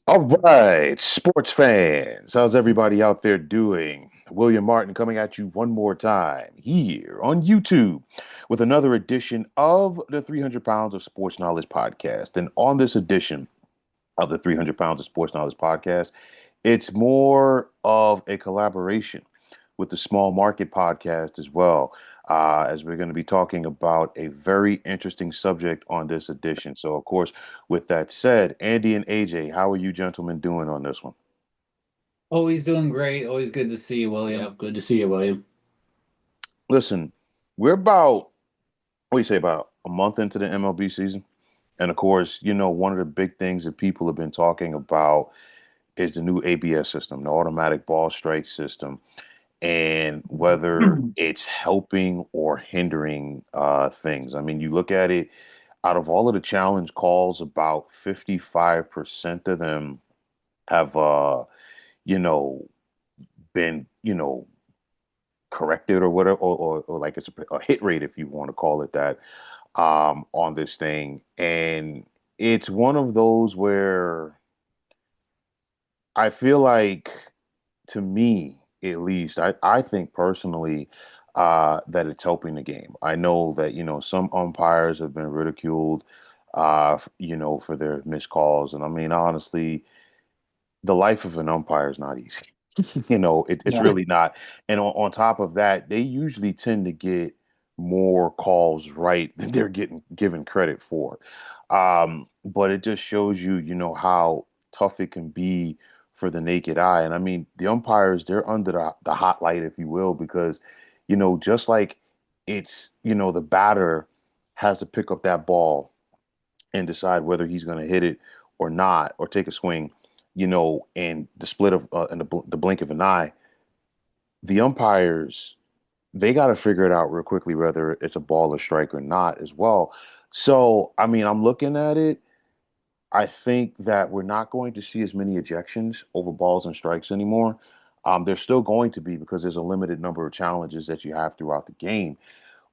All right, sports fans, how's everybody out there doing? William Martin coming at you one more time here on YouTube with another edition of the 300 Pounds of Sports Knowledge podcast. And on this edition of the 300 Pounds of Sports Knowledge podcast, it's more of a collaboration with the Small Market podcast as well, as we're going to be talking about a very interesting subject on this edition. So, of course, with that said, Andy and AJ, how are you gentlemen doing on this one? Always doing great. Always good to see you, William. Yep, good to see you, William. Listen, we're about, what do you say, about a month into the MLB season. And of course, one of the big things that people have been talking about is the new ABS system, the automatic ball strike system, and whether it's helping or hindering things. I mean, you look at it, out of all of the challenge calls, about 55% of them have, you know, been, corrected or whatever, or like it's a hit rate, if you want to call it that, on this thing. And it's one of those where I feel like, to me at least, I think personally that it's helping the game. I know that, some umpires have been ridiculed, for their missed calls. And I mean, honestly, the life of an umpire is not easy. It's Yeah. really not. And on top of that, they usually tend to get more calls right than they're getting given credit for. But it just shows you, how tough it can be for the naked eye. And I mean, the umpires, they're under the hot light, if you will, because, just like the batter has to pick up that ball and decide whether he's going to hit it or not, or take a swing, in the split of in the blink of an eye, the umpires, they got to figure it out real quickly whether it's a ball or strike or not as well. So, I mean, I'm looking at it. I think that we're not going to see as many ejections over balls and strikes anymore. There's still going to be, because there's a limited number of challenges that you have throughout the game.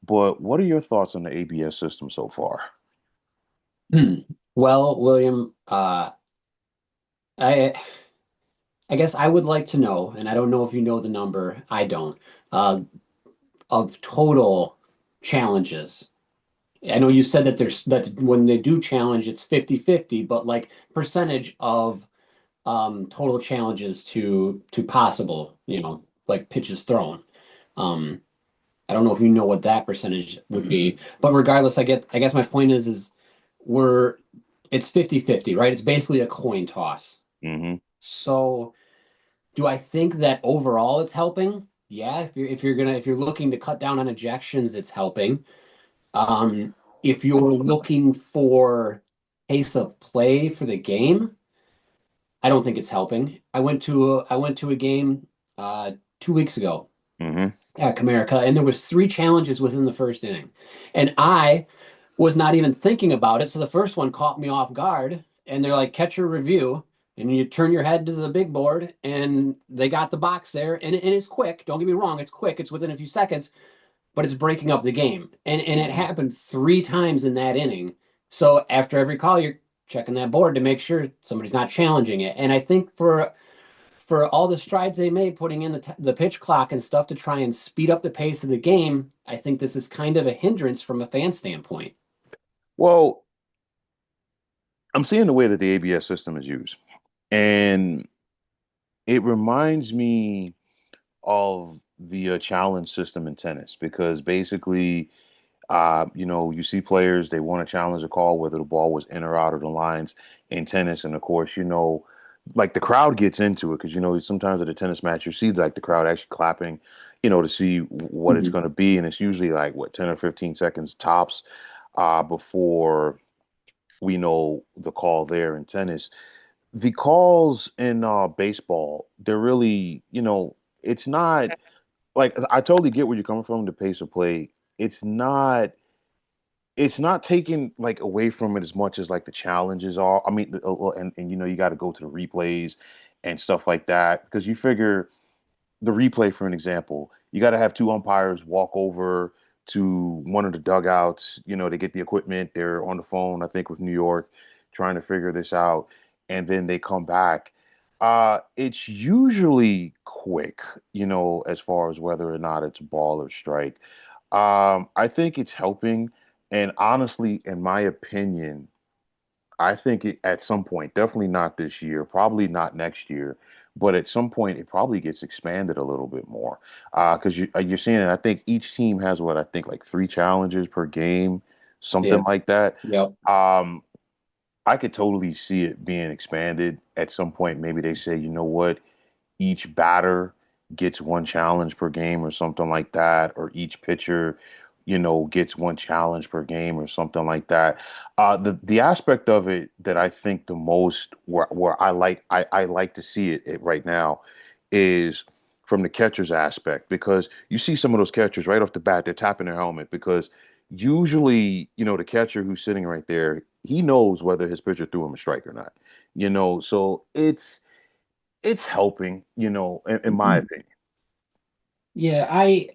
But what are your thoughts on the ABS system so far? Well, William, I I guess I would like to know, and I don't know if you know the number, I don't, uh, of total challenges. I know you said that there's that when they do challenge, it's 50-50, but like percentage of total challenges to possible, like pitches thrown. Um, I don't know if you know what that percentage would be, but regardless, I guess my point is we're it's 50-50, right? It's basically a coin toss. Hmm. So do I think that overall it's helping? Yeah, if you're looking to cut down on ejections, it's helping. Um, if you're looking for pace of play for the game, I don't think it's helping. I went to a game 2 weeks ago Hmm. at Comerica, and there was three challenges within the first inning, and I was not even thinking about it. So the first one caught me off guard, and they're like, catcher review. And you turn your head to the big board, and they got the box there, and it's quick. Don't get me wrong, it's quick. It's within a few seconds, but it's breaking up the game. And it Hmm. happened three times in that inning. So after every call, you're checking that board to make sure somebody's not challenging it. And I think for all the strides they made putting in the pitch clock and stuff to try and speed up the pace of the game, I think this is kind of a hindrance from a fan standpoint. Well, I'm seeing the way that the ABS system is used, and it reminds me of the challenge system in tennis, because basically, you see players, they want to challenge a call whether the ball was in or out of the lines in tennis. And of course, like the crowd gets into it, because, sometimes at a tennis match, you see like the crowd actually clapping, to see what it's Mhm. going to be. And it's usually like, what, 10 or 15 seconds tops before we know the call there in tennis. The calls in baseball, they're really, it's not like, I totally get where you're coming from, the pace of play. It's not it's not taken like away from it as much as like the challenges are. I mean, and you got to go to the replays and stuff like that, because you figure the replay, for an example, you got to have two umpires walk over to one of the dugouts, to get the equipment. They're on the phone, I think, with New York, trying to figure this out. and then they come back. It's usually quick, as far as whether or not it's ball or strike. I think it's helping, and honestly, in my opinion, I think at some point, definitely not this year, probably not next year, but at some point it probably gets expanded a little bit more. Because you're seeing it. I think each team has what I think like three challenges per game, something Yeah. like that. Yep. Um, I could totally see it being expanded at some point. Maybe they say, you know what? Each batter gets one challenge per game or something like that, or each pitcher, gets one challenge per game or something like that. The aspect of it that I think the most where I like to see it right now is from the catcher's aspect because you see some of those catchers right off the bat, they're tapping their helmet because usually, the catcher who's sitting right there, he knows whether his pitcher threw him a strike or not. So it's helping, in my opinion. Yeah, I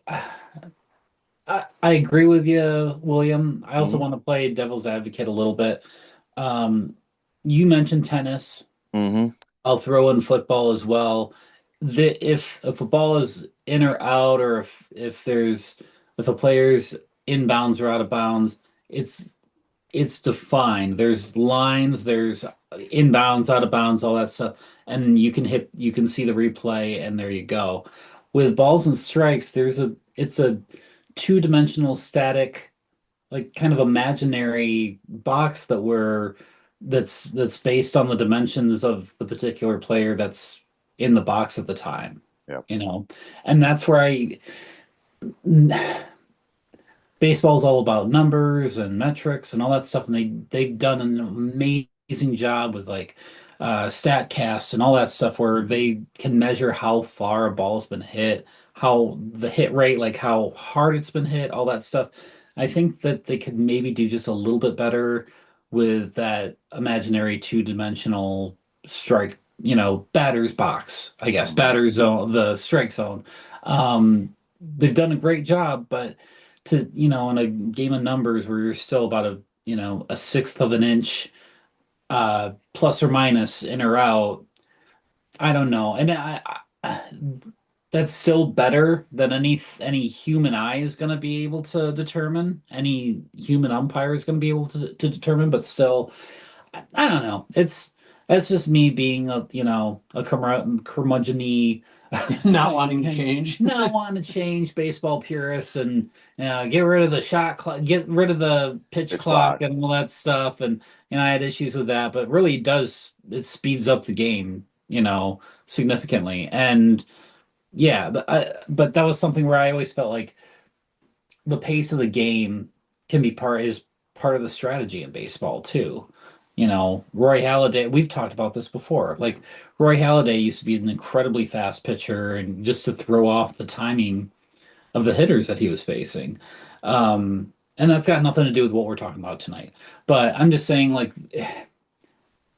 agree with you, William. I also Hmm. want to play devil's advocate a little bit. Um, you mentioned tennis. Hmm. I'll throw in football as well. If a ball is in or out, or if a player's inbounds or out of bounds, it's it's defined. There's lines, there's inbounds, out of bounds, all that stuff, and you can see the replay, and there you go. With balls and strikes, it's a two-dimensional static, like kind of imaginary box that's based on the dimensions of the particular player that's in the box at the time, Yeah. you know. And that's where I baseball's all about numbers and metrics and all that stuff, and they've done an amazing job with like StatCast and all that stuff where they can measure how far a ball's been hit, how the hit rate, like how hard it's been hit, all that stuff. I think that they could maybe do just a little bit better with that imaginary two-dimensional strike, batter's box, I guess, Hmm. batter's zone, the strike zone. They've done a great job, but in a game of numbers where you're still about a sixth of an inch plus or minus in or out, I don't know. And that's still better than any human eye is going to be able to determine, any human umpire is going to be able to determine, but still, I don't know. That's just me being a curmudgeon-y, Not wanting to change. not wanting to change, baseball purists, and get rid of the shot clock, get rid of the pitch Pitch clock clock. and all that stuff. And I had issues with that, but really it speeds up the game, significantly. And yeah, but that was something where I always felt like the pace of the game is part of the strategy in baseball too. Roy Halladay, we've talked about this before. Like Roy Halladay used to be an incredibly fast pitcher and just to throw off the timing of the hitters that he was facing. And that's got nothing to do with what we're talking about tonight. But I'm just saying like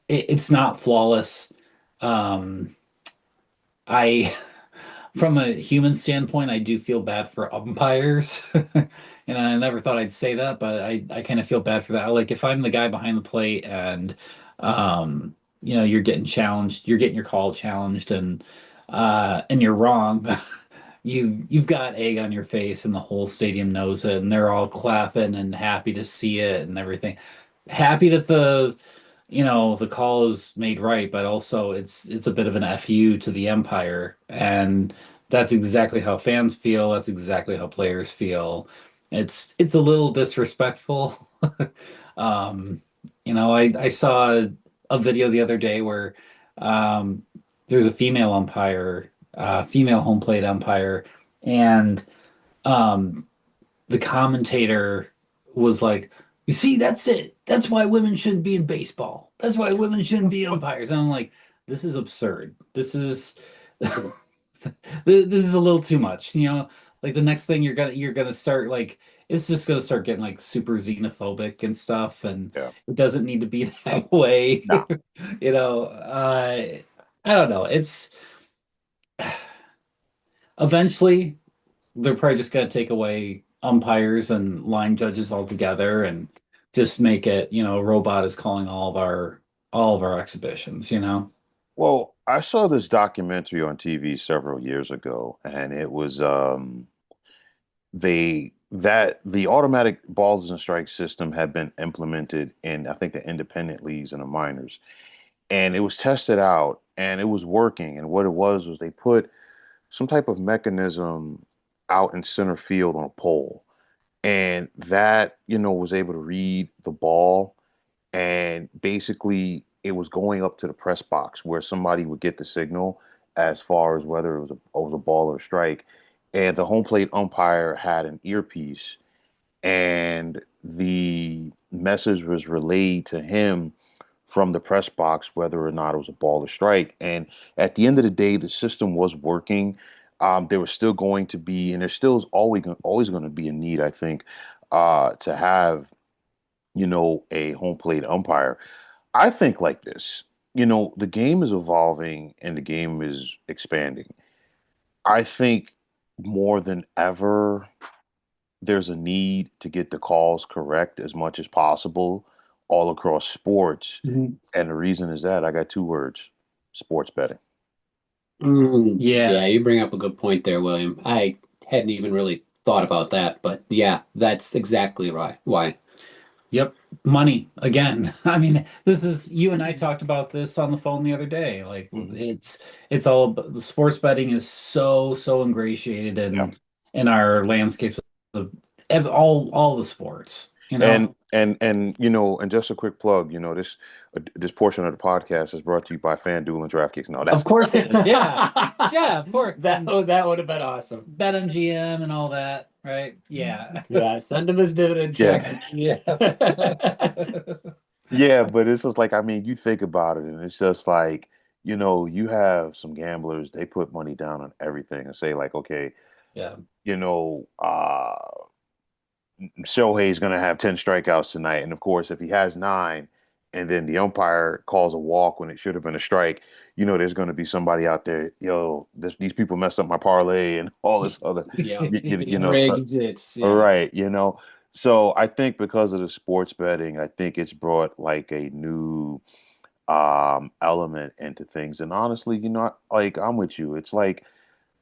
it's not flawless. Um, I From a human standpoint, I do feel bad for umpires. And I never thought I'd say that, but I kind of feel bad for that. Like if I'm the guy behind the plate and you're getting challenged, you're getting your call challenged and you're wrong, you've got egg on your face and the whole stadium knows it and they're all clapping and happy to see it and everything. Happy that the call is made right, but also it's a bit of an FU to the Empire, and that's exactly how fans feel. That's exactly how players feel. It's a little disrespectful. Um, I saw a video the other day where um, there's a female umpire, female home plate umpire, and um, the commentator was like, "You see, that's it. That's why women shouldn't be in baseball. That's why women shouldn't be umpires." And I'm like, "This is absurd. This is this is a little too much." Like the next thing you're gonna start like it's just gonna start getting like super xenophobic and stuff, and Yeah. it doesn't need to be that way. No. You know, uh, I don't know. It's eventually they're probably just going to take away umpires and line judges altogether and just make it, a robot is calling all of our all of our exhibitions, you know? Well, I saw this documentary on TV several years ago, and it was the automatic balls and strike system had been implemented in I think the independent leagues and the minors, and it was tested out, and it was working. And what it was they put some type of mechanism out in center field on a pole, and that was able to read the ball, and basically it was going up to the press box where somebody would get the signal as far as whether it was a ball or a strike, and the home plate umpire had an earpiece, and the message was relayed to him from the press box whether or not it was a ball or strike. And at the end of the day, the system was working. There was still going to be, and there still is always going to be a need, I think, to have a home plate umpire. I think like this. The game is evolving and the game is expanding. I think more than ever, there's a need to get the calls correct as much as possible all across sports. Mhm. And the reason is that I got two words: sports betting. Yeah, Yeah. you bring up a good point there, William. I hadn't even really thought about that, but yeah, that's exactly right. Why? Yep. Money again. I mean, this is you and I talked about this on the phone the other day. Like Hmm. it's all the sports betting is so ingratiated Yeah. in our landscapes of all the sports, you know? And just a quick plug, this portion of the podcast is brought to you by FanDuel and DraftKings. No, Of that's not. course it is. Yeah. Yeah, of course. That And that would have been awesome. BetMGM and all that, right? Yeah. Yeah, send him his dividend check. Yeah. Yeah. Yeah, but it's just like, I mean, you think about it, and it's just like, you have some gamblers, they put money down on everything and say, like, okay, Yeah. you know, uh, Shohei's going to have 10 strikeouts tonight. And of course, if he has nine and then the umpire calls a walk when it should have been a strike, there's going to be somebody out there, these people messed up my parlay and all this other, Yeah, it's so, rigged. It's all yeah, right. So I think because of the sports betting, I think it's brought like a new element into things. And honestly, like I'm with you. It's like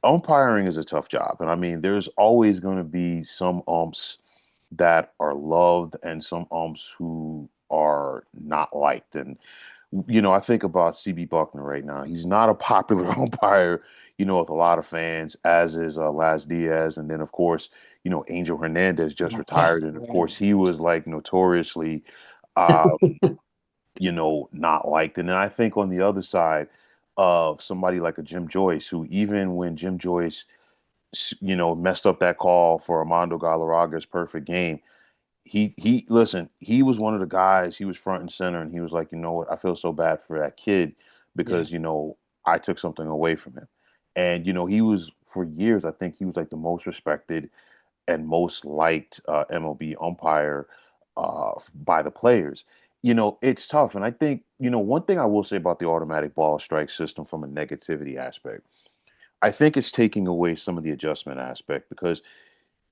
umpiring is a tough job. And I mean, there's always going to be some umps that are loved and some umps who are not liked. And I think about CB Buckner right now. He's not a popular umpire, with a lot of fans, as is Laz Diaz. And then, of course, Angel Hernandez just yeah, retired. And of right. course, he was like notoriously, uh, not liked. And then I think on the other side of somebody like a Jim Joyce, who even when Jim Joyce, messed up that call for Armando Galarraga's perfect game, he listen, he was one of the guys, he was front and center, and he was like, you know what, I feel so bad for that kid Yeah, because, I took something away from him. And, he was for years, I think he was like the most respected and most liked MLB umpire by the players. It's tough. And I think, one thing I will say about the automatic ball strike system from a negativity aspect, I think it's taking away some of the adjustment aspect because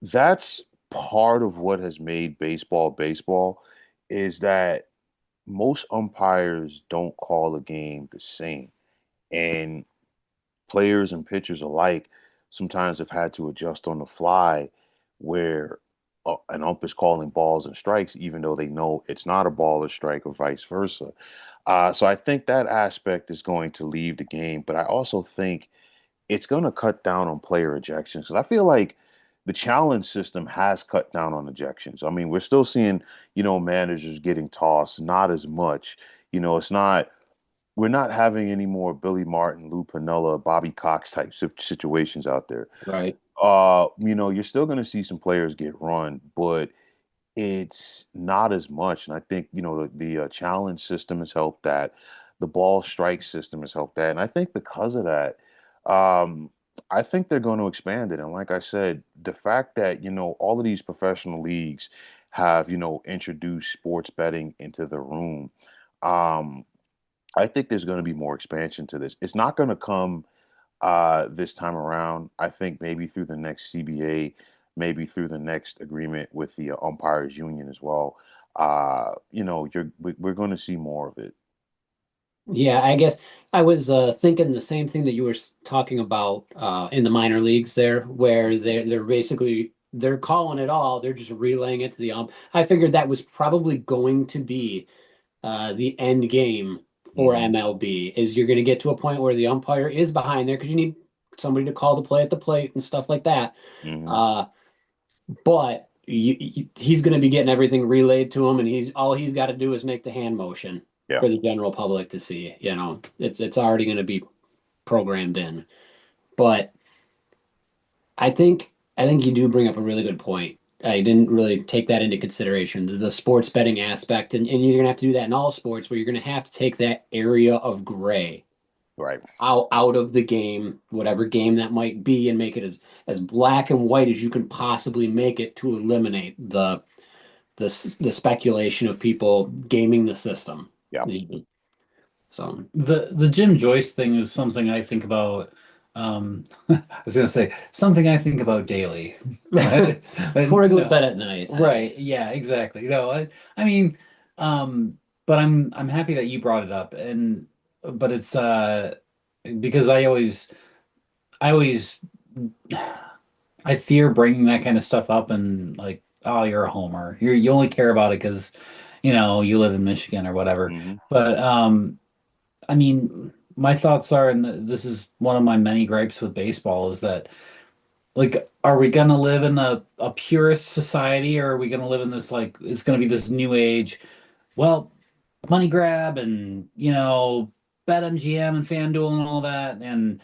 that's part of what has made baseball baseball is that most umpires don't call a game the same. And players and pitchers alike sometimes have had to adjust on the fly where an ump is calling balls and strikes, even though they know it's not a ball or strike or vice versa. So I think that aspect is going to leave the game. But I also think it's going to cut down on player ejections because I feel like the challenge system has cut down on ejections. I mean, we're still seeing, managers getting tossed, not as much. It's not, we're not having any more Billy Martin, Lou Piniella, Bobby Cox type situations out there. right. You're still going to see some players get run, but it's not as much. And I think, the challenge system has helped that. The ball strike system has helped that. And I think because of that, um, I think they're going to expand it. And like I said, the fact that, all of these professional leagues have, introduced sports betting into the room, um, I think there's going to be more expansion to this. It's not going to come this time around. I think maybe through the next CBA, maybe through the next agreement with the umpires union as well. We're going to see more of it. Yeah, I guess I was thinking the same thing that you were talking about in the minor leagues there, where they're basically they're calling it all, they're just relaying it to the ump. I figured that was probably going to be the end game for Hmm. MLB is you're going to get to a point where the umpire is behind there because you need somebody to call the play at the plate and stuff like that. Hmm. Uh, but he's going to be getting everything relayed to him, and he's got to do is make the hand motion Yeah. for the general public to see. You know, it's already going to be programmed in. But I think you do bring up a really good point. I didn't really take that into consideration, the sports betting aspect, and you're gonna have to do that in all sports where you're gonna have to take that area of gray Right. out of the game, whatever game that might be, and make it as black and white as you can possibly make it to eliminate the speculation of people gaming the system. Yeah. So The Jim Joyce thing is something I think about. I was gonna say something I think about daily, before I go to no, bed at night, right? Yeah, exactly. No, I mean, but I'm happy that you brought it up, and but it's because I always I fear bringing that kind of stuff up and like, oh, you're a homer. You only care about it because you live in Michigan or whatever. Hmm. But I mean, my thoughts are, and this is one of my many gripes with baseball, is that like, are we gonna live in a purist society, or are we gonna live in this like it's gonna be this new age? Well, money grab and bet MGM and FanDuel and all that, and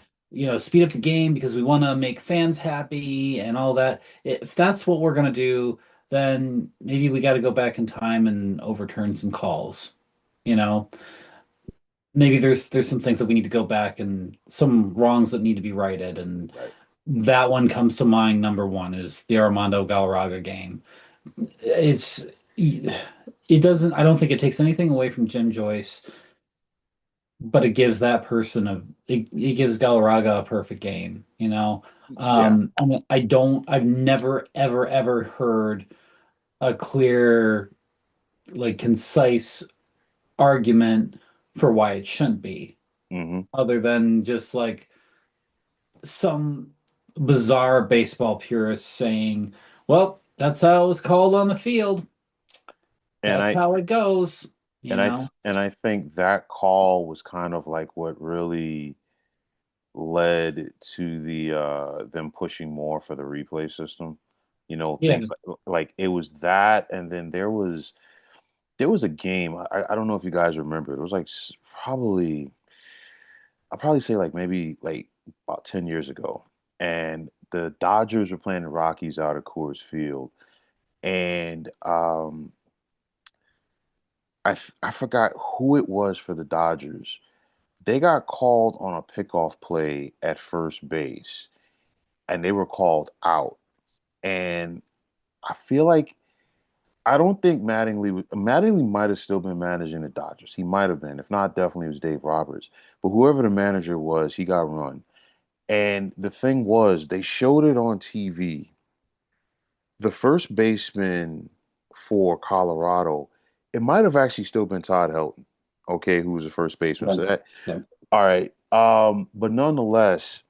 speed up the game because we want to make fans happy and all that. If that's what we're gonna do, then maybe we got to go back in time and overturn some calls. You know, maybe there's some things that we need to go back and some wrongs that need to be righted, and Right. that one comes to mind. Number one is the Armando Galarraga game. It's it doesn't I don't think it takes anything away from Jim Joyce, but it gives that person it gives Galarraga a perfect game. Yeah. I mean, I've never ever heard a clear, like, concise argument for why it shouldn't be, Hmm. other than just like some bizarre baseball purist saying, well, that's how it was called on the field. And That's I how it goes, you and I know? and I think that call was kind of like what really led to them pushing more for the replay system. Yeah. Things like it was that, and then there was a game. I don't know if you guys remember. It was like probably I'll probably say like maybe like about 10 years ago. And the Dodgers were playing the Rockies out at Coors Field. And I forgot who it was for the Dodgers. They got called on a pickoff play at first base, and they were called out. And I feel like I don't think Mattingly might have still been managing the Dodgers. He might have been. If not, definitely it was Dave Roberts. But whoever the manager was, he got run. And the thing was, they showed it on TV. The first baseman for Colorado, it might have actually still been Todd Helton, okay, who was the first baseman. yeah, So that, yeah, all right. But nonetheless,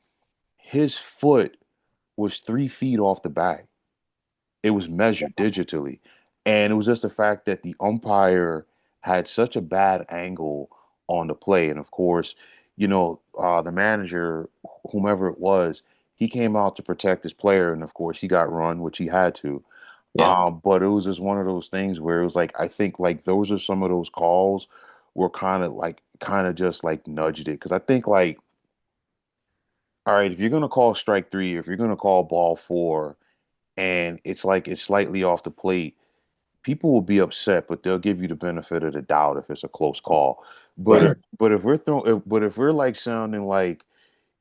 his foot was 3 feet off the bag. It was measured digitally. And it was just the fact that the umpire had such a bad angle on the play. And of course, the manager, whomever it was, he came out to protect his player. And of course, he got run, which he had to. yeah. But it was just one of those things where it was like, I think like those are some of those calls were kind of just like nudged it. Cause I think like, all right, if you're going to call strike three, if you're going to call ball four, and it's like it's slightly off the plate, people will be upset, but they'll give you the benefit of the doubt if it's a close call. But if Right. but if we're like sounding like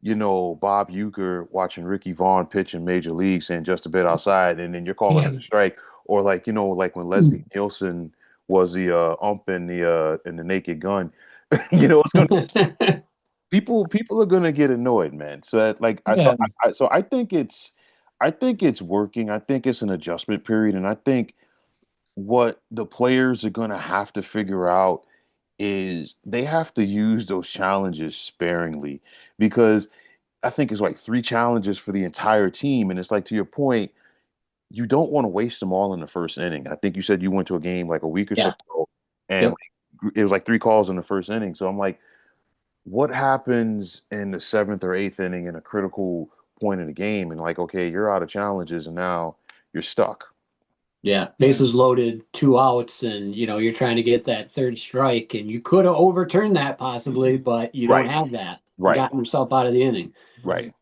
Bob Uecker watching Ricky Vaughn pitch in Major League saying just a bit outside, and then you're calling Yeah. it a strike, or like like when Leslie Nielsen was the ump in the Naked Gun, it's gonna people are gonna get annoyed, man. So that, like I so Yeah. so I think it's working. I think it's an adjustment period, and I think what the players are gonna have to figure out is they have to use those challenges sparingly because I think it's like three challenges for the entire team. And it's like, to your point, you don't want to waste them all in the first inning. I think you said you went to a game like a week or so Yeah. ago, and Yep. like, it was like three calls in the first inning. So I'm like, what happens in the seventh or eighth inning in a critical point in the game? And like, okay, you're out of challenges and now you're stuck. Yeah. Bases loaded, two outs, and you're trying to get that third strike, and you could have overturned that possibly, but you don't Right, have that. You right, got yourself out of the inning. right.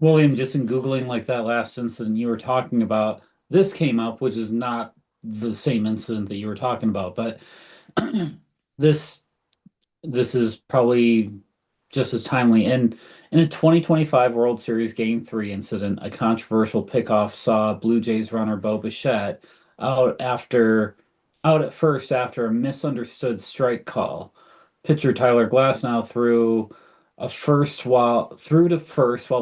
William, just in Googling like that last incident you were talking about, this came up, which is not the same incident that you were talking about, but this this is probably just as timely. In a 2025 World Series Game 3 incident, a controversial pickoff saw Blue Jays runner Bo Bichette out after out at first after a misunderstood strike call. Pitcher Tyler Glasnow threw to first while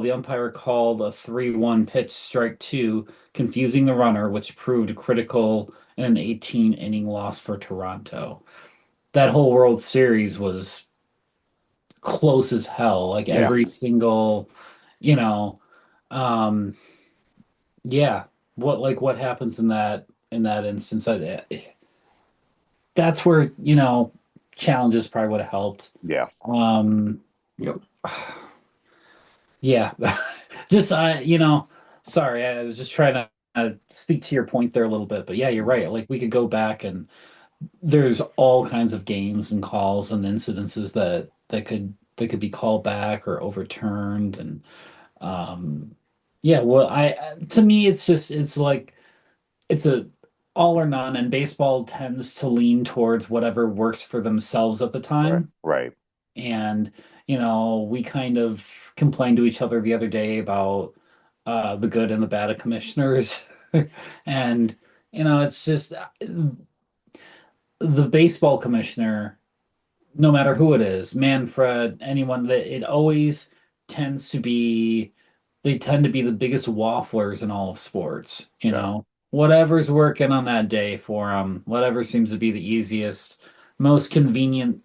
the umpire called a 3-1 pitch strike two, confusing the runner, which proved critical in an 18 inning loss for Toronto. That whole World Series was close as hell. Like Yeah, every single, you know, um, yeah. What happens in that instance? That's where, challenges probably would have helped. yeah, Um, Yep. yeah. Just sorry, I was just trying to speak to your point there a little bit, but yeah, you're right. Like we could go back and there's all kinds of games and calls and incidences that could be called back or overturned and yeah, well, I to me it's like it's a all or none, and baseball tends to lean towards whatever works for themselves at the right, time. right. And we kind of complained to each other the other day about the good and the bad of commissioners. And it's just the baseball commissioner, no matter who it is, Manfred, anyone, that it always tends to be they tend to be the biggest wafflers in all of sports, Yeah. Whatever's working on that day for them, whatever seems to be the easiest, most convenient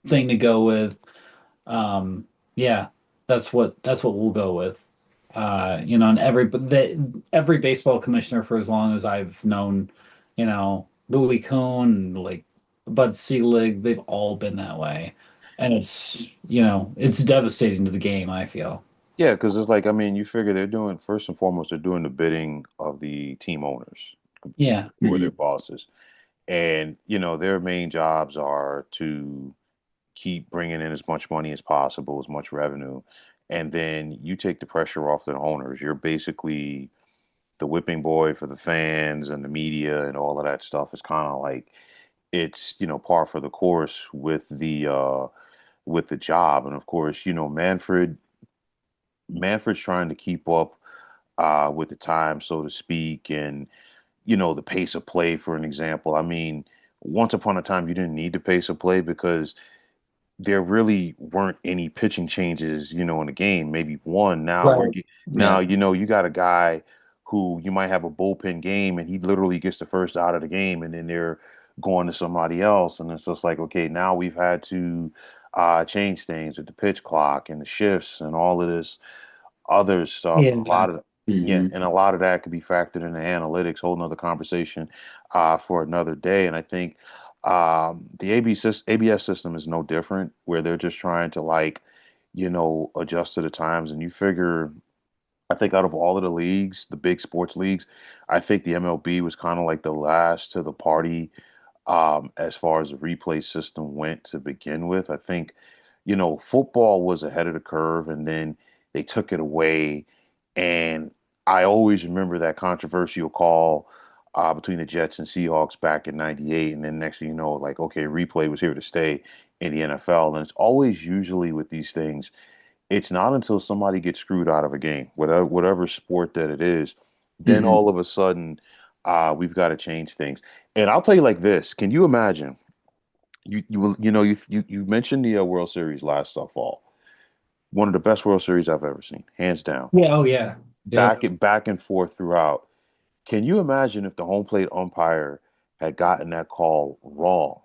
thing to go with. Yeah, that's what we'll go with. And every baseball commissioner for as long as I've known, Louis Kuhn, like Bud Selig, they've all been that way. And it's devastating to the game, I feel. Yeah, because it's like, I mean, you figure they're doing, first and foremost, they're doing the bidding of the team owners Yeah. or their Mhm. bosses. And, their main jobs are to keep bringing in as much money as possible, as much revenue. And then you take the pressure off the owners. You're basically the whipping boy for the fans and the media and all of that stuff. It's kind of like it's, par for the course with the job. And of course, Manfred's trying to keep up with the time, so to speak, and the pace of play, for an example. I mean, once upon a time, you didn't need the pace of play because there really weren't any pitching changes, in the game. Maybe one. Right. Now, Yeah. you got a guy who you might have a bullpen game, and he literally gets the first out of the game, and then they're going to somebody else, and it's just like, okay, now we've had to change things with the pitch clock and the shifts and all of this other stuff. And Yeah. yeah, Hmm. and a lot of that could be factored into analytics, whole nother conversation for another day. And I think the ABS system is no different, where they're just trying to like, adjust to the times. And you figure, I think out of all of the leagues, the big sports leagues, I think the MLB was kind of like the last to the party as far as the replay system went to begin with. I think, football was ahead of the curve and then they took it away. And I always remember that controversial call between the Jets and Seahawks back in '98. And then next thing you know, like, okay, replay was here to stay in the NFL. And it's always usually with these things, it's not until somebody gets screwed out of a game, whatever sport that it is, then Hmm. all of a sudden, we've got to change things. And I'll tell you like this: can you imagine? You mentioned the World Series last fall, one of the best World Series I've ever seen, hands down. Yeah, oh yeah. Yep. Back and forth throughout. Can you imagine if the home plate umpire had gotten that call wrong?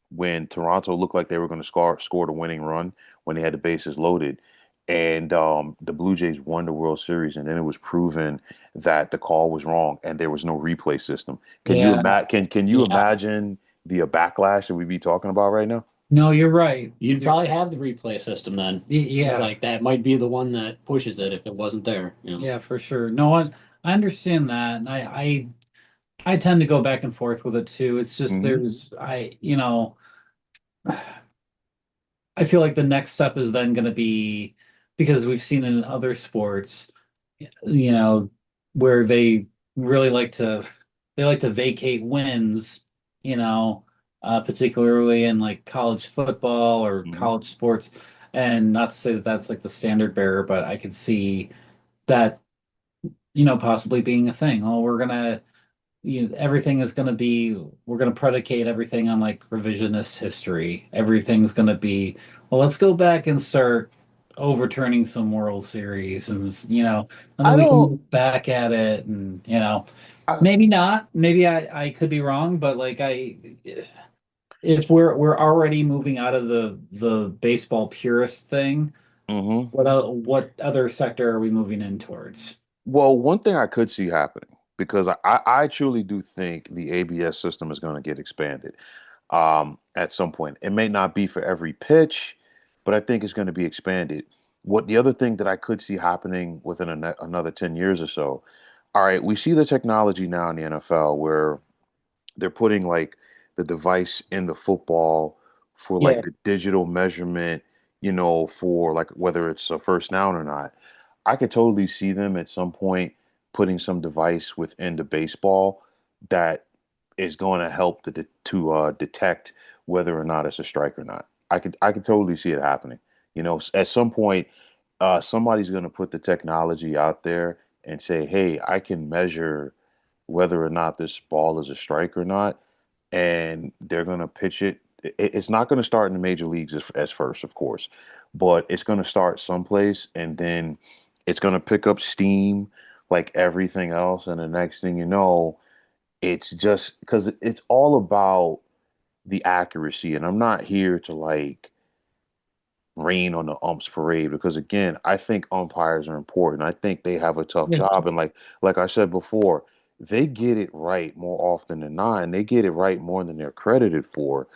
when Toronto looked like they were going to score the winning run when they had the bases loaded, and the Blue Jays won the World Series, and then it was proven that the call was wrong and there was no replay system. Yeah, Can you Yeah. imagine the backlash that we'd be talking about right now? no, you're right. You'd probably have the replay system then. Yeah, Like that might be the one that pushes it if it wasn't there, you know. yeah, for sure. No, I understand that, and I tend to go back and forth with it too. It's just Hmm. I feel like the next step is then going to be because we've seen it in other sports, you know, where really they like to vacate wins, you know, particularly in like college football or Hmm. college sports. And not to say that that's like the standard bearer, but I could see that, possibly being a thing. Oh, everything is going to be, we're going to predicate everything on like revisionist history. Everything's going to be, well, let's go back and start overturning some World Series and then I we can don't. look back at it and, I, maybe not. Maybe I could be wrong, but like if we're already moving out of the baseball purist thing, mhm. what other sector are we moving in towards? Well, one thing I could see happening because I truly do think the ABS system is going to get expanded at some point. It may not be for every pitch, but I think it's going to be expanded. What the other thing that I could see happening within another 10 years or so. All right, we see the technology now in the NFL where they're putting like the device in the football for like Yeah. the digital measurement, for like whether it's a first down or not. I could totally see them at some point putting some device within the baseball that is going to help to detect whether or not it's a strike or not. I could totally see it happening. At some point, somebody's going to put the technology out there and say, "Hey, I can measure whether or not this ball is a strike or not," and they're going to pitch it. It's not going to start in the major leagues as first, of course, but it's going to start someplace, and then it's going to pick up steam like everything else. And the next thing you know, it's just because it's all about the accuracy. And I'm not here to like rain on the umps parade because again, I think umpires are important. I think they have a tough Yeah. job, and like I said before, they get it right more often than not, and they get it right more than they're credited for.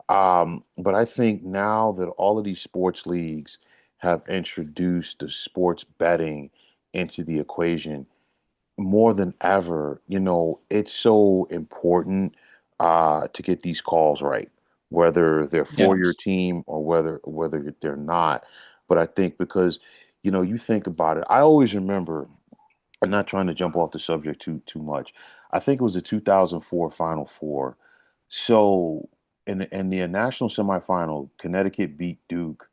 But I think now that all of these sports leagues have introduced the sports betting into the equation, more than ever, it's so important to get these calls right, whether they're for Yeah. your team or whether they're not. But I think because, you think about it, I always remember, I'm not trying to jump off the subject too much. I think it was the 2004 Final Four. So in the national semifinal, Connecticut beat Duke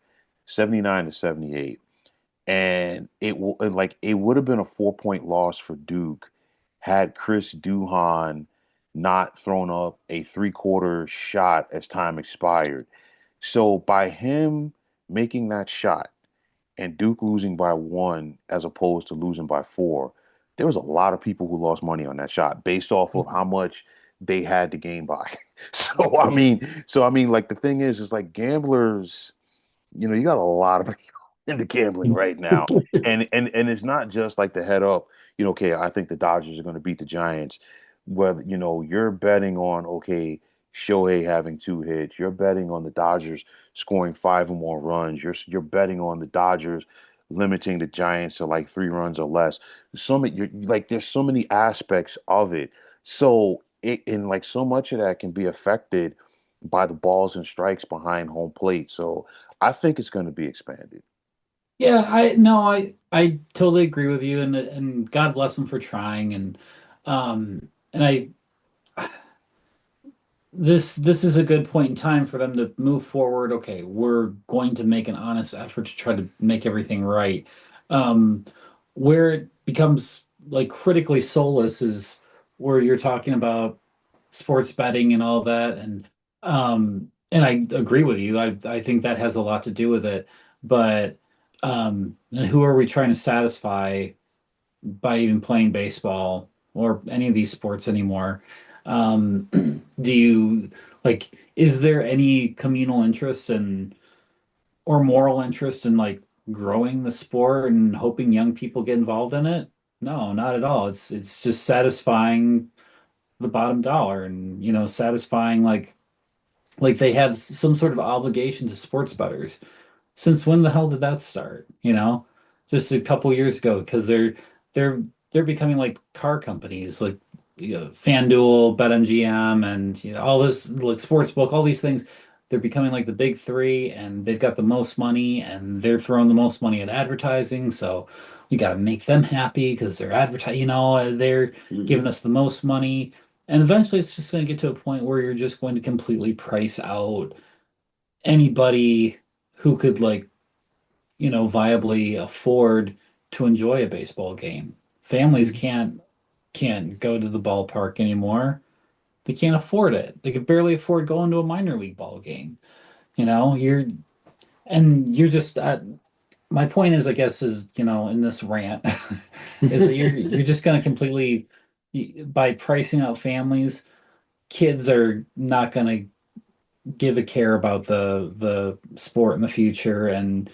79 to 78. And like it would have been a 4 point loss for Duke had Chris Duhon not thrown up a three-quarter shot as time expired. So by him making that shot and Duke losing by one as opposed to losing by four, there was a lot of people who lost money on that shot based off of how much they had the game by. So I mean, like the thing is like gamblers, you got a lot of people into gambling right now, and it's not just like the head up. Okay, I think the Dodgers are going to beat the Giants. Whether you're betting on Shohei having two hits, you're betting on the Dodgers scoring five or more runs. You're betting on the Dodgers limiting the Giants to like 3 runs or less. You're like there's so many aspects of it. So and like so much of that can be affected by the balls and strikes behind home plate. So I think it's going to be expanded. Yeah, I no, I totally agree with you, and God bless them for trying, and I this is a good point in time for them to move forward. Okay, we're going to make an honest effort to try to make everything right. Um, where it becomes like critically soulless is where you're talking about sports betting and all that, and I agree with you. I think that has a lot to do with it, but and who are we trying to satisfy by even playing baseball or any of these sports anymore? Um, do you like, is there any communal interest in or moral interest in like growing the sport and hoping young people get involved in it? No, not at all. It's just satisfying the bottom dollar and satisfying like they have some sort of obligation to sports bettors. Since when the hell did that start? Just a couple years ago, because they're they're becoming like car companies, like FanDuel, BetMGM, and all this like Sportsbook, all these things. They're becoming like the big three, and they've got the most money, and they're throwing the most money at advertising. So we got to make them happy because they're advertising. They're Mhm. giving us the most money, and eventually it's just going to get to a point where you're just going to completely price out anybody who could like viably afford to enjoy a baseball game. Families Mhm. can't go to the ballpark anymore. They can't afford it. They could barely afford going to a minor league ball game. You're just my point is, I guess, is in this rant is that you're just going to completely by pricing out families, kids are not going to give a care about the sport in the future, and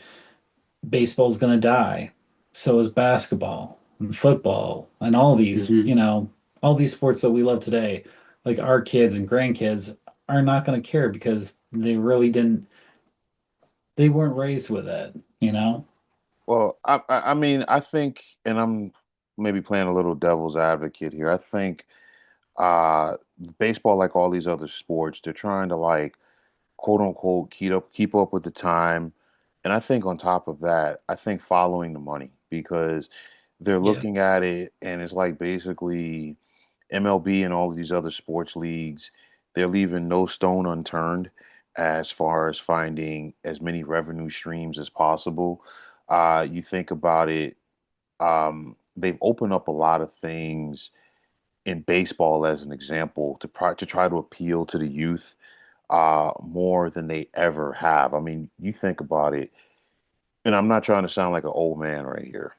baseball's going to die. So is basketball and football and Mhm. all these sports that we love today. Like our kids and grandkids are not going to care because they weren't raised with it. Well, I mean, I think, and I'm maybe playing a little devil's advocate here. I think uh baseball, like all these other sports, they're trying to like quote unquote keep up with the time. And I think on top of that, I think following the money because they're Yeah. looking at it and it's like basically MLB and all of these other sports leagues, they're leaving no stone unturned as far as finding as many revenue streams as possible. You think about it, they've opened up a lot of things in baseball as an example to try to appeal to the youth more than they ever have. I mean, you think about it, and I'm not trying to sound like an old man right here.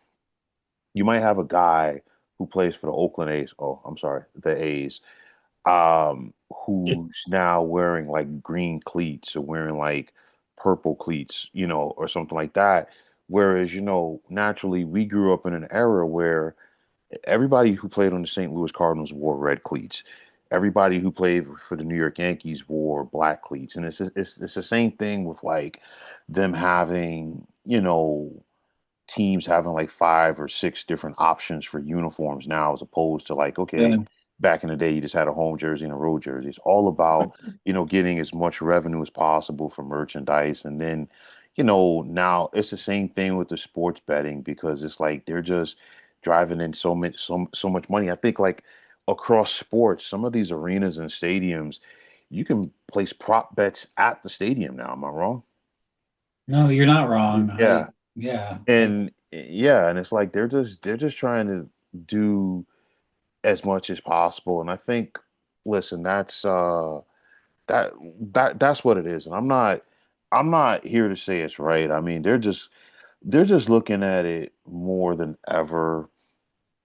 You might have a guy who plays for the Oakland A's. Oh, I'm sorry, the A's, who's now wearing like green cleats or wearing like purple cleats, or something like that. Whereas, naturally we grew up in an era where everybody who played on the St. Louis Cardinals wore red cleats. Everybody who played for the New York Yankees wore black cleats, and it's the same thing with like them having teams having like five or six different options for uniforms now, as opposed to like, okay, Yeah. back in the day, you just had a home jersey and a road jersey. It's all about, getting as much revenue as possible for merchandise. And then, now it's the same thing with the sports betting because it's like they're just driving in so much money. I think like across sports, some of these arenas and stadiums, you can place prop bets at the stadium now. Am I wrong? No, you're not wrong. Yeah. Yeah. And yeah, and it's like they're just trying to do as much as possible. And I think, listen, that that's what it is. And I'm not here to say it's right. I mean, they're just looking at it more than ever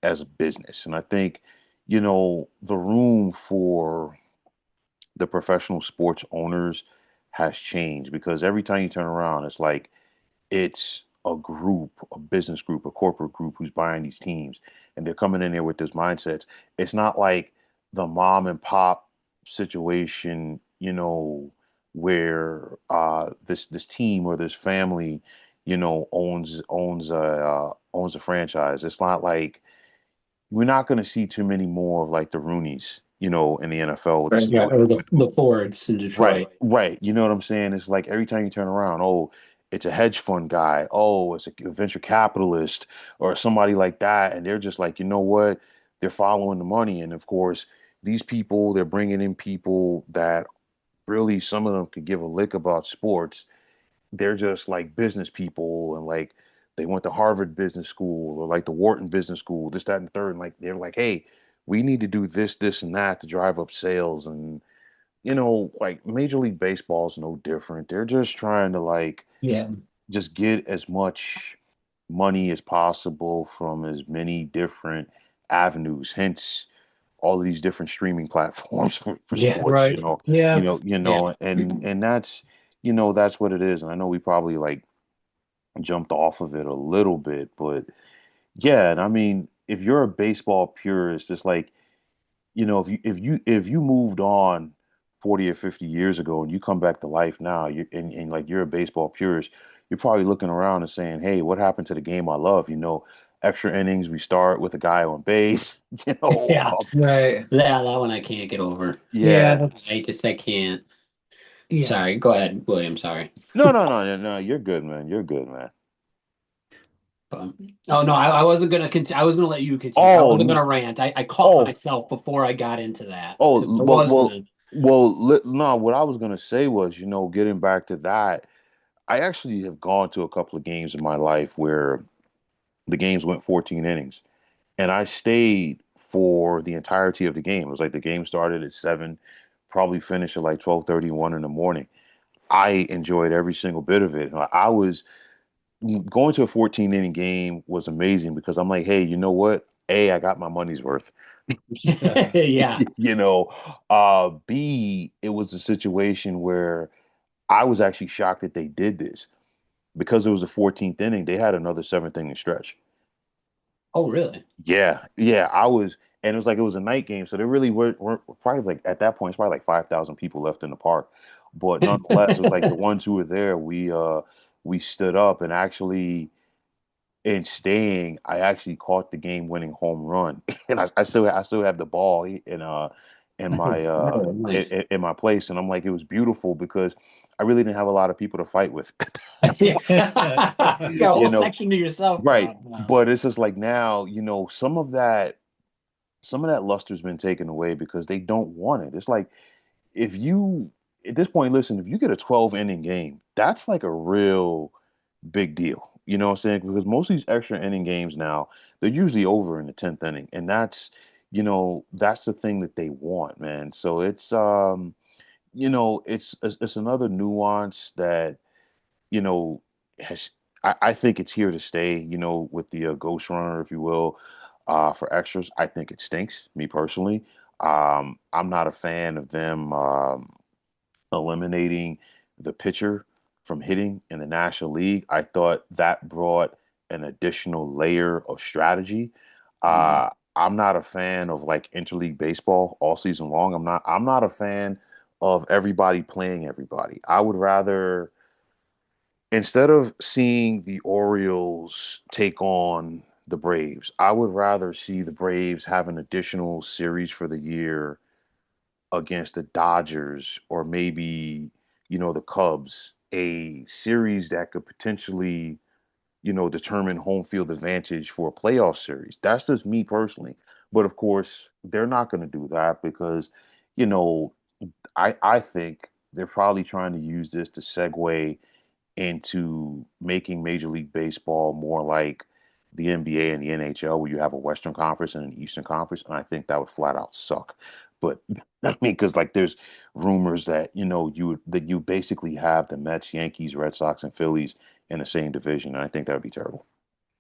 as a business. And I think, the room for the professional sports owners has changed because every time you turn around, it's like it's a group, a business group, a corporate group who's buying these teams, and they're coming in there with this mindset. It's not like the mom and pop situation, where this team or this family, owns a franchise. It's not like we're not going to see too many more of like the Roonies, in the NFL with the Right. Yeah. Steelers. Or the Fords in Right, Detroit. right. You know what I'm saying? It's like every time you turn around, oh, it's a hedge fund guy. Oh, it's a venture capitalist or somebody like that. And they're just like, you know what? They're following the money. And of course, these people, they're bringing in people that really some of them could give a lick about sports. They're just like business people and like they went to Harvard Business School or like the Wharton Business School, this, that, and the third. And like they're like, hey, we need to do this, this, and that to drive up sales and like Major League Baseball is no different. They're just trying to like Yeah. just get as much money as possible from as many different avenues. Hence all of these different streaming platforms for Yeah, sports, Right. Yeah. yeah. and that's that's what it is. And I know we probably like jumped off of it a little bit, but yeah, and I mean, if you're a baseball purist, it's like, if you moved on 40 or 50 years ago and you come back to life now, and like you're a baseball purist, you're probably looking around and saying, "Hey, what happened to the game I love?" Extra innings, we start with a guy on base, Yeah. Right. That one I can't get over. Yeah, yeah. I can't. yeah. Sorry. Go ahead, William. Sorry. No, no, no, no, no, you're good, man. You're good, man. Um, oh no, I wasn't gonna continue. I was gonna let you continue. I Oh, wasn't gonna rant. I caught oh, myself before I got into that oh, because I well, was well, gonna. no, what I was gonna say was, getting back to that, I actually have gone to a couple of games in my life where the games went 14 innings, and I stayed for the entirety of the game. It was like the game started at 7, probably finished at like 12:31 in the morning. I enjoyed every single bit of it. I was going to a 14 inning game was amazing because I'm like, hey, you know what? A, I got my money's worth. Yeah. B, it was a situation where I was actually shocked that they did this because it was the 14th inning. They had another seventh inning stretch. Oh, really? Yeah, yeah, I was, and it was like it was a night game, so there really weren't probably like at that point, it's probably like 5,000 people left in the park. But nonetheless, it was like the ones who were there, we stood up and actually in staying, I actually caught the game-winning home run, and I still have the ball Nice. Oh, nice. in my place, and I'm like, it was beautiful because I really didn't have a lot of people to fight with. Yeah. You got a You whole know, section to yourself right. now. Wow. But it's just like now, some of that luster's been taken away because they don't want it. It's like if you at this point, listen, if you get a 12 inning game, that's like a real big deal. You know what I'm saying? Because most of these extra inning games now, they're usually over in the 10th inning. And that's the thing that they want, man. So it's another nuance that you know, has I think it's here to stay, with the ghost runner, if you will, for extras. I think it stinks, me personally. I'm not a fan of them eliminating the pitcher from hitting in the National League. I thought that brought an additional layer of strategy. Mhm. I'm not a fan of like interleague baseball all season long. I'm not a fan of everybody playing everybody. I would rather instead of seeing the Orioles take on the Braves, I would rather see the Braves have an additional series for the year against the Dodgers or maybe, the Cubs, a series that could potentially, determine home field advantage for a playoff series. That's just me personally. But of course, they're not going to do that because, you know, I think they're probably trying to use this to segue into making Major League Baseball more like the NBA and the NHL, where you have a Western Conference and an Eastern Conference, and I think that would flat out suck. But I mean, because like there's rumors that you basically have the Mets, Yankees, Red Sox, and Phillies in the same division, and I think that would be terrible.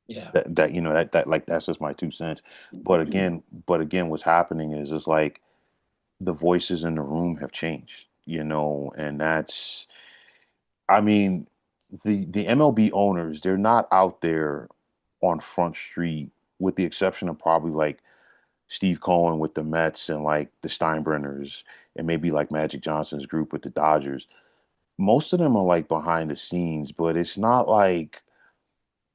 Yeah. That like that's just my 2 cents. But again, what's happening is like the voices in the room have changed, and that's I mean, the MLB owners, they're not out there on Front Street, with the exception of probably like Steve Cohen with the Mets and like the Steinbrenners and maybe like Magic Johnson's group with the Dodgers. Most of them are like behind the scenes, but it's not like,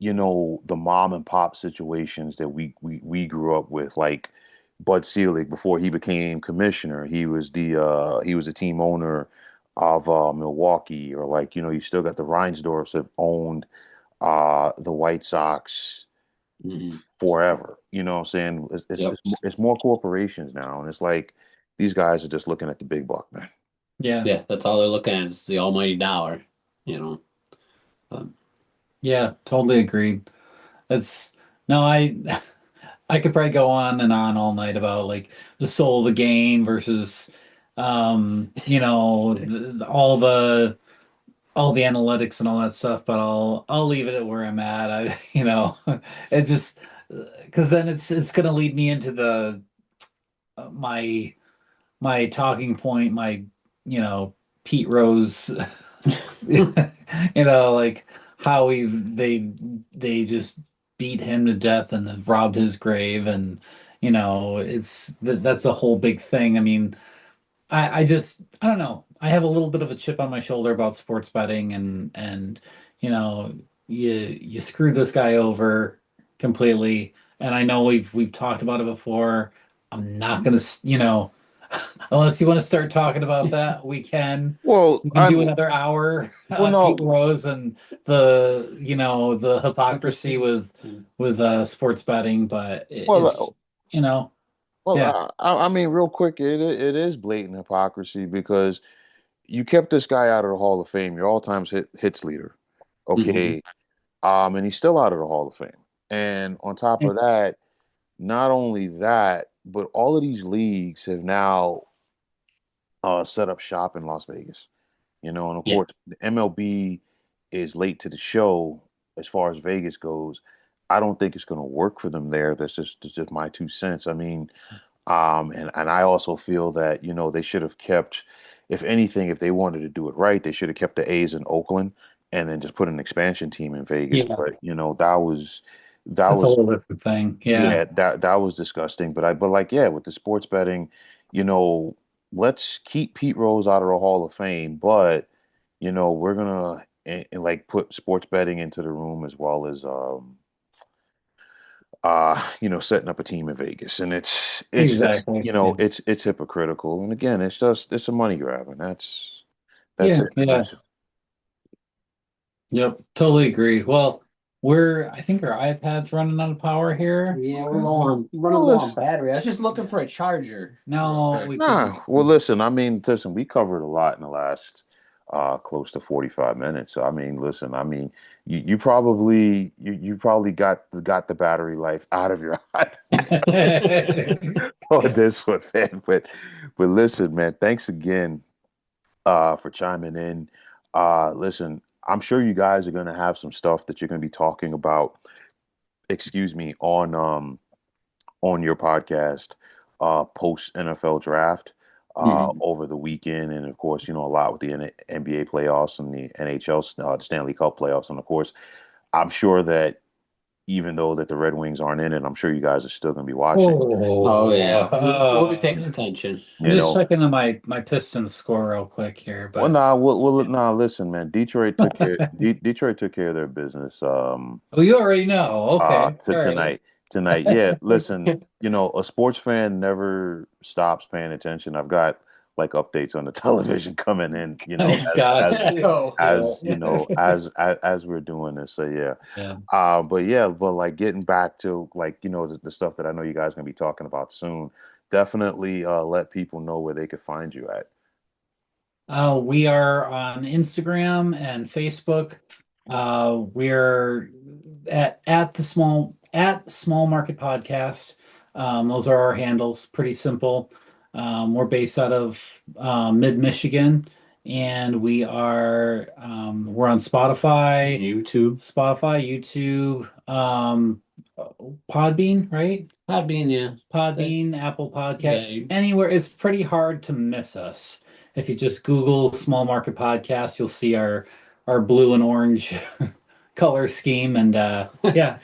the mom and pop situations that we grew up with, like Bud Selig before he became commissioner. He was a team owner of Milwaukee, or like, you still got the Reinsdorfs have owned the White Sox Mhm. forever. You know what I'm saying? Yep. It's more corporations now, and it's like these guys are just looking at the big buck, man. Yeah. Yeah, that's all they're looking at is the almighty dollar, you know. Um, Yeah. Totally agree. It's no, I could probably go on and on all night about like the soul of the game versus all the analytics and all that stuff, but I'll leave it at where I'm at. it just because then it's gonna lead me into my talking point, my, you know, Pete Rose, like how they just beat him to death and have robbed his grave, and that's a whole big thing. I mean, I don't know. I have a little bit of a chip on my shoulder about sports betting, and you know, you screw this guy over completely. And I know we've talked about it before. I'm not gonna, unless you want to start talking about that, we can. Well, We can do I'm another hour well, on Pete no, Rose and the hypocrisy with sports betting, but well, it's, you know, yeah. I mean, real quick, it is blatant hypocrisy because you kept this guy out of the Hall of Fame, your all-time hits leader, Mhm. okay, and he's still out of the Hall of Fame. And on top of that, not only that, but all of these leagues have now set up shop in Las Vegas. And of Yeah. course, the MLB is late to the show as far as Vegas goes. I don't think it's going to work for them there. That's just my 2 cents. I mean, and I also feel that, they should have kept, if anything, if they wanted to do it right, they should have kept the A's in Oakland and then just put an expansion team in Vegas. Yeah. But, that That's a was whole different thing. Yeah. yeah, that was disgusting. But like, yeah, with the sports betting, you know, let's keep Pete Rose out of the Hall of Fame, but we're gonna like put sports betting into the room as well as setting up a team in Vegas. And it's just, Exactly. Yeah. it's hypocritical. And again, it's a money grab, and that's Yeah. it. Yeah. That's Yep. Totally agree. Well, I think our iPad's running out of power here. Yeah, we're running well, low on listen, battery. I was just looking for a charger real No, quick. we couldn't. nah. Well, listen. I mean, listen. We covered a lot in the last close to 45 minutes. So I mean, listen. I mean, you probably got the battery life out of your on this one, man. But listen, man. Thanks again for chiming in. Listen, I'm sure you guys are gonna have some stuff that you're gonna be talking about. Excuse me, on your podcast post NFL draft Mhm. over the weekend, and of course, a lot with the NBA playoffs and the NHL, the Stanley Cup playoffs, and of course, I'm sure that even though that the Red Wings aren't in it, I'm sure you guys are still going to be watching. Oh Oh, yeah, we'll be paying attention. I'm You just know, checking on my Pistons score real quick here, well, but nah, nah. Listen, man, Detroit took care of their business. oh, you already know. Okay. To All right. tonight. Yeah, listen, a sports fan never stops paying attention. I've got like updates on the television coming in, Gotcha. Oh, yeah. as we're doing this. So yeah. Yeah. But like getting back to like, the stuff that I know you guys gonna be talking about soon, definitely let people know where they could find you at. We are on Instagram and Facebook. We're at Small Market Podcast. Those are our handles. Pretty simple. We're based out of mid Michigan, and we're on YouTube, Podbean, right? Not being yeah. Podbean, Apple Yeah, Podcasts, anywhere. It's pretty hard to miss us. If you just Google Small Market Podcast, you'll see our blue and orange color scheme. And yeah,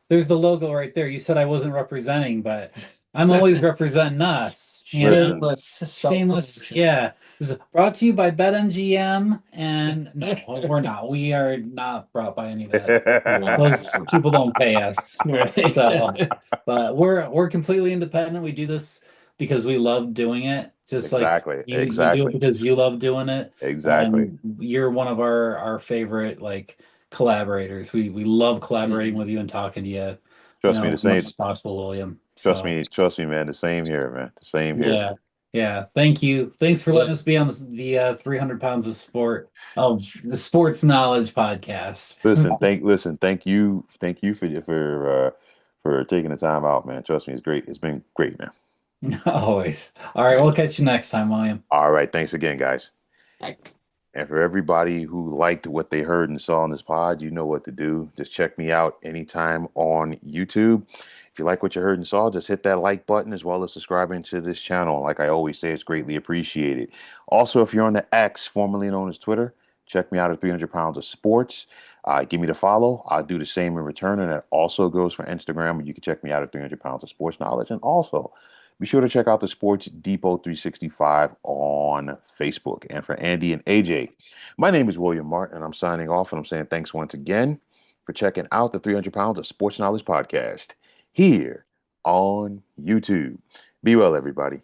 there's the logo right there. You said I wasn't representing, but I'm always representing us. Listen, Shameless. Yeah. This is brought to you by BetMGM. And no, we're not. We are not brought by any of that. Those people don't pay us. Right. So, but we're completely independent. We do this because we love doing it, just like exactly, you do it exactly, because you love doing it. exactly. And you're one of our favorite like collaborators. We love collaborating Mhm. with you and talking to you, Trust me, the as much same. as possible, William. Trust So me, trust me, man. The same here, man. The same here. yeah, yeah. Thank you. Thanks for letting Yeah. us be on the 300 pounds of the sports knowledge podcast. Thank you for taking the time out, man. Trust me, it's great. It's been great, man. Always. All right, we'll catch you next time, William. All right, thanks again, guys. Right. And for everybody who liked what they heard and saw on this pod, you know what to do. Just check me out anytime on YouTube. If you like what you heard and saw, just hit that like button as well as subscribing to this channel. Like I always say, it's greatly appreciated. Also, if you're on the X, formerly known as Twitter, check me out at 300 Pounds of Sports. Give me the follow. I'll do the same in return. And that also goes for Instagram. And you can check me out at 300 Pounds of Sports Knowledge. And also, be sure to check out the Sports Depot 365 on Facebook. And for Andy and AJ, my name is William Martin, and I'm signing off. And I'm saying thanks once again for checking out the 300 Pounds of Sports Knowledge podcast here on YouTube. Be well, everybody.